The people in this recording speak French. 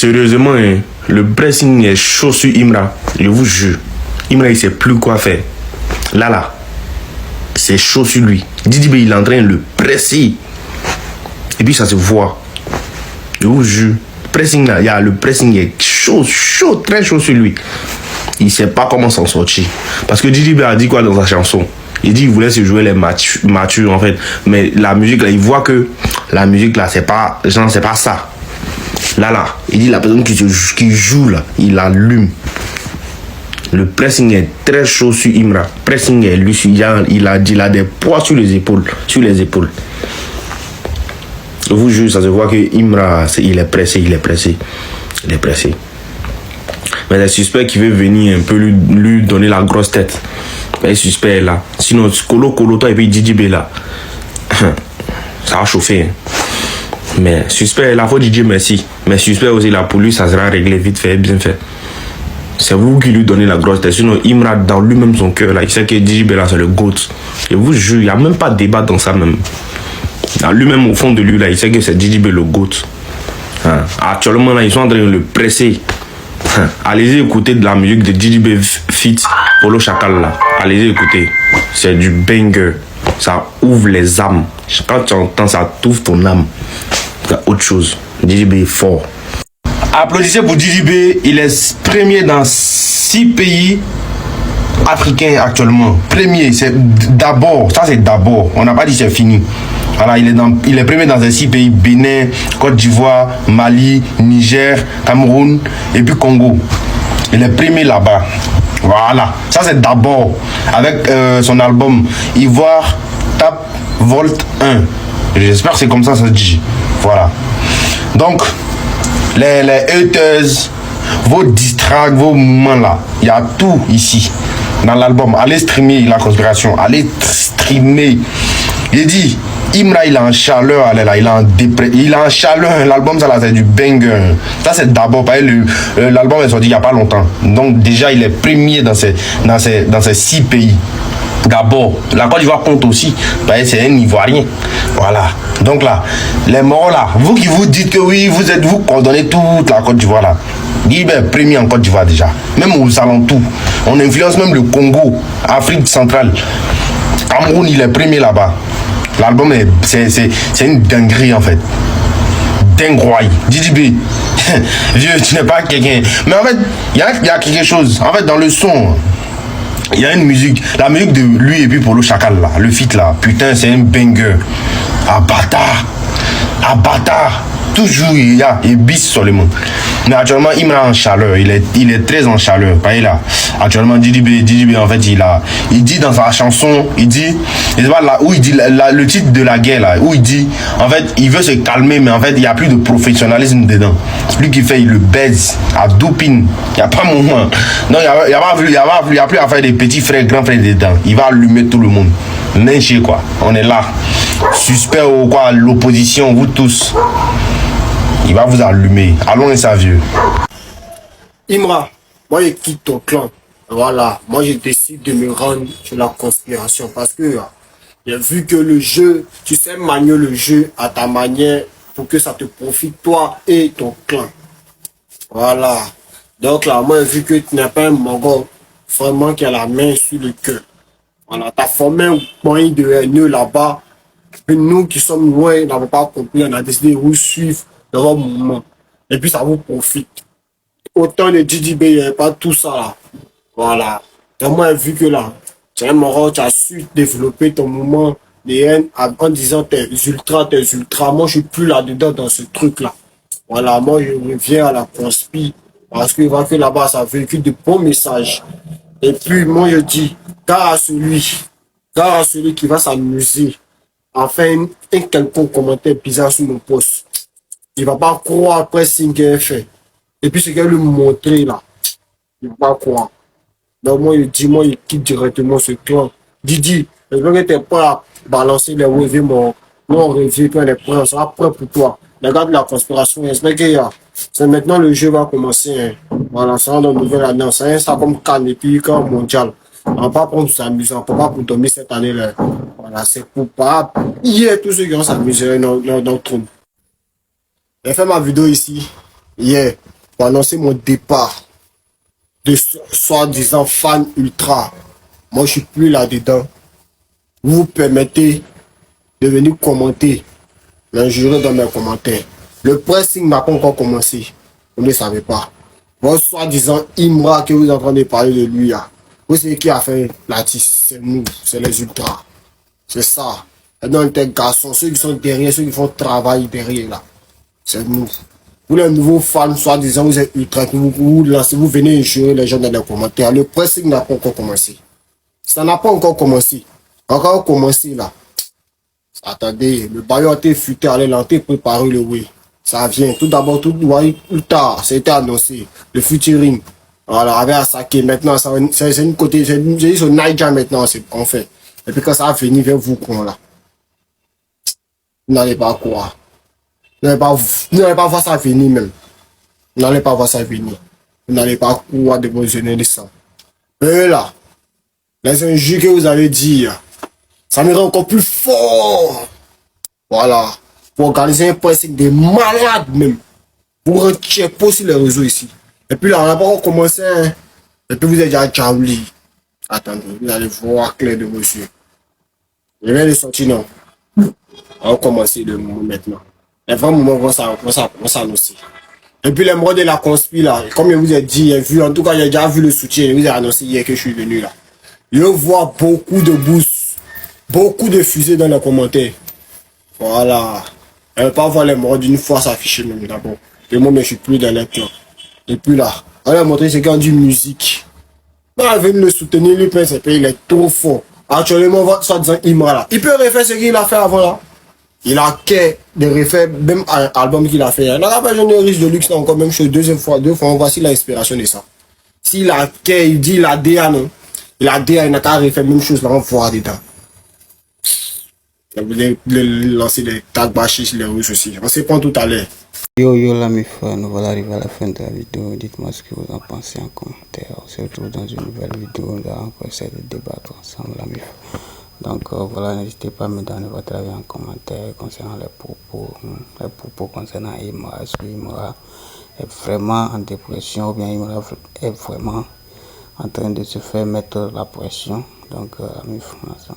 Sérieusement, hein, le pressing est chaud sur Imra. Je vous jure. Imra, il sait plus quoi faire. Là, c'est chaud sur lui. Didi B, il est en train de le presser. Et puis ça se voit. Je vous jure. Pressing là, le pressing est chaud, très chaud sur lui. Il ne sait pas comment s'en sortir. Parce que Didi B a dit quoi dans sa chanson? Il dit qu'il voulait se jouer les matures en fait. Mais la musique là, il voit que la musique là, c'est pas ça. Là, il dit la personne qui joue là, il allume. Le pressing est très chaud sur Imra. Pressing est lui, il a des poids sur les épaules. Je vous jure, ça se voit que Imra, il est pressé. Mais les suspects qui veulent venir un peu lui donner la grosse tête. Les suspects là. Sinon, Kolo, toi et puis Didi B là. Ça va chauffer. Hein. Mais suspect, là, faut dire merci. Mais suspect aussi, là, pour lui, ça sera réglé vite fait, bien fait. C'est vous qui lui donnez la grosse tête. Sinon, Imra, dans lui-même, son cœur, là, il sait que Didi B là, c'est le GOAT. Et vous jure, il n'y a même pas de débat dans ça même. Dans lui-même, au fond de lui, là, il sait que c'est Didi B le GOAT. Hein. Actuellement, là, ils sont en train de le presser. Hein. Allez-y écouter de la musique de Didi B Fit Polo Chacal, là. Allez-y écouter. C'est du banger. Ça ouvre les âmes. Quand tu entends ça, t'ouvre ton âme. C'est autre chose. Didi B est fort. Applaudissez pour Didi B. Il est premier dans 6 pays africains actuellement. Premier, c'est d'abord. Ça, c'est d'abord. On n'a pas dit c'est fini. Voilà, il est premier dans les 6 pays. Bénin, Côte d'Ivoire, Mali, Niger, Cameroun et puis Congo. Il est premier là-bas. Voilà. Ça, c'est d'abord. Avec son album Ivoire Tap Volt 1. J'espère que c'est comme ça se dit. Voilà. Donc, les haters, vos distracts, vos mouvements là, il y a tout ici dans l'album. Allez streamer La Conspiration. Allez streamer. J'ai dit, Imra, il est en chaleur, là, il est en dépression. Il est en chaleur. L'album, ça là, c'est du banger. Ça, c'est d'abord. L'album est sorti il n'y a pas longtemps. Donc, déjà, il est premier dans ces 6 pays. D'abord, la Côte d'Ivoire compte aussi. C'est un Ivoirien. Voilà. Donc là, les morts là, vous qui vous dites que oui, vous coordonnez toute la Côte d'Ivoire là. Il est premier en Côte d'Ivoire déjà. Même aux alentours. On influence même le Congo, Afrique centrale. Cameroun, il est premier là-bas. L'album, c'est une dinguerie en fait. Dinguerie. Didi B. Vieux, tu n'es pas quelqu'un. Mais en fait, il y a quelque chose. En fait, dans le son, il y a une musique. La musique de lui et puis Polo Chacal là. Le feat là. Putain, c'est un banger. Abatard. Toujours il y a bis sur le monde. Mais actuellement, il me rend en chaleur. Il est très en chaleur. Là, actuellement, Didi B, en fait, il dit dans sa chanson, il dit, je sais pas là où il dit le titre de la guerre là, où il dit, en fait, il veut se calmer, mais en fait, il n'y a plus de professionnalisme dedans. Celui qui fait, il le baise à dopine. Il n'y a pas moment. Non, il n'y a plus à faire des petits frères, grands frères dedans. Il va allumer tout le monde. Lyncher quoi. On est là. Suspect ou quoi, l'opposition, vous tous. Il va vous allumer. Allons ça vieux. Imra, moi je quitte ton clan. Voilà, moi je décide de me rendre sur La Conspiration parce que j'ai vu que le jeu, tu sais manier le jeu à ta manière pour que ça te profite toi et ton clan. Voilà. Donc là, moi j'ai vu que tu n'es pas un mongol vraiment qui a la main sur le cœur. Voilà, tu as formé un point de haineux là-bas. Et nous qui sommes loin, on n'avons pas compris, on a décidé de vous suivre dans votre mouvement. Et puis ça vous profite. Autant de Didi B, il n'y avait pas tout ça là. Voilà. Et moi, vu que là, tu es un Maroc, tu as su développer ton mouvement de haine en disant t'es ultra. Moi, je suis plus là-dedans dans ce truc-là. Voilà, moi, je reviens à La Conspi. Parce que que là-bas, ça véhicule de bons messages. Et puis, moi, je dis, gare à celui qui va s'amuser. Enfin, un quelconque commentaire bizarre sur mon poste. Il va pas croire après ce qu'il a fait. Et puis ce qu'il a lui montré là. Il va pas croire. Donc moi, il quitte directement ce clan. Didi, je veux que tu n'es pas à balancer les revers, mon revers, quand les prêts, on sera prêt pour toi. Regarde La Conspiration, j'espère qu'il y a. C'est maintenant le jeu va commencer. Hein. Voilà, ça va dans une nouvelle année. Ça comme Cannes et puis comme mondial. On ne va pas prendre s'amuser, on ne peut pas pour dormir cette année-là. Voilà, c'est coupable. Hier, tous ceux qui ont s'amusé dans le trône. J'ai fait ma vidéo ici. hier pour annoncer mon départ de soi-disant fan ultra. Moi, je suis plus là-dedans. Vous vous permettez de venir commenter, l'injurer dans mes commentaires. Le pressing n'a pas encore commencé. Vous ne savez pas. Votre soi-disant Imra que vous êtes en train de parler de lui, là. Vous savez qui a fait l'artiste? C'est nous, c'est les ultras. C'est ça. Et donc, les garçons, ceux qui sont derrière, ceux qui font travail derrière, là. C'est nous. Vous les nouveaux fans, soi-disant, vous êtes ultra, vous lancez, vous venez injurer les gens dans les commentaires. Le pressing n'a pas encore commencé. Ça n'a pas encore commencé. Encore commencé, là. Attendez, le bailleur était futé, allez l'entrée préparer le way. Ça vient. Tout d'abord, tout plus tard, c'était annoncé. Le featuring. Voilà, avec Asake. Maintenant, c'est une côté, j'ai dit sur Naija maintenant, c'est qu'on fait. Et puis quand ça va venir vers vous, con là. Vous n'allez pas croire. Vous n'allez pas voir ça venir même. Vous n'allez pas voir ça venir. Vous n'allez pas croire de vos journalistes. Et là, les injures que vous avez dit, ça me rend encore plus fort. Voilà. Pour organiser un pressing des malades même. Pour retirer pas sur les réseaux ici. Et puis là, on n'a pas encore commencé. Hein. Et puis vous êtes déjà jaouli. Attendez, vous allez voir clair de vos yeux. Je viens de sortir, non. On va commencer le moment maintenant. Les vrais moments vont s'annoncer. Et puis les mots de la conspi là, comme je vous ai dit, vu, en tout cas, j'ai déjà vu le soutien. Je vous ai annoncé hier que je suis venu là. Je vois beaucoup de boosts, beaucoup de fusées dans les commentaires. Voilà. Je ne vais pas voir les mots d'une fois s'afficher même d'abord. Et moi, je ne suis plus dans les clans. Et puis là, on va montrer ce qu'on dit musique. On va venir le soutenir, lui, il est trop fort. Actuellement, soit disant Imra là. Il peut refaire ce qu'il a fait avant là. Il a qu'à de refaire même un album qu'il a fait. Il n'a pas besoin de riche de luxe, là, encore même chose. Deux fois, on voit si l'inspiration de ça. S'il a qu'à, il dit il a DA, non. Il a DA, il n'a qu'à refaire même chose, là, on voit dedans. Vous voulez lancer des tags bâchés sur les russes aussi. On se prend tout à l'heure. Yo yo la mi frère, nous voilà arrivés à la fin de la vidéo. Dites-moi ce que vous en pensez en commentaire. On se retrouve dans une nouvelle vidéo. On va encore essayer de débattre ensemble la mi frère. Donc voilà, n'hésitez pas à me donner votre avis en commentaire concernant les propos concernant Imra. Est-ce que Imra est vraiment en dépression ou bien Imra est vraiment en train de se faire mettre la pression? Donc la mi frère.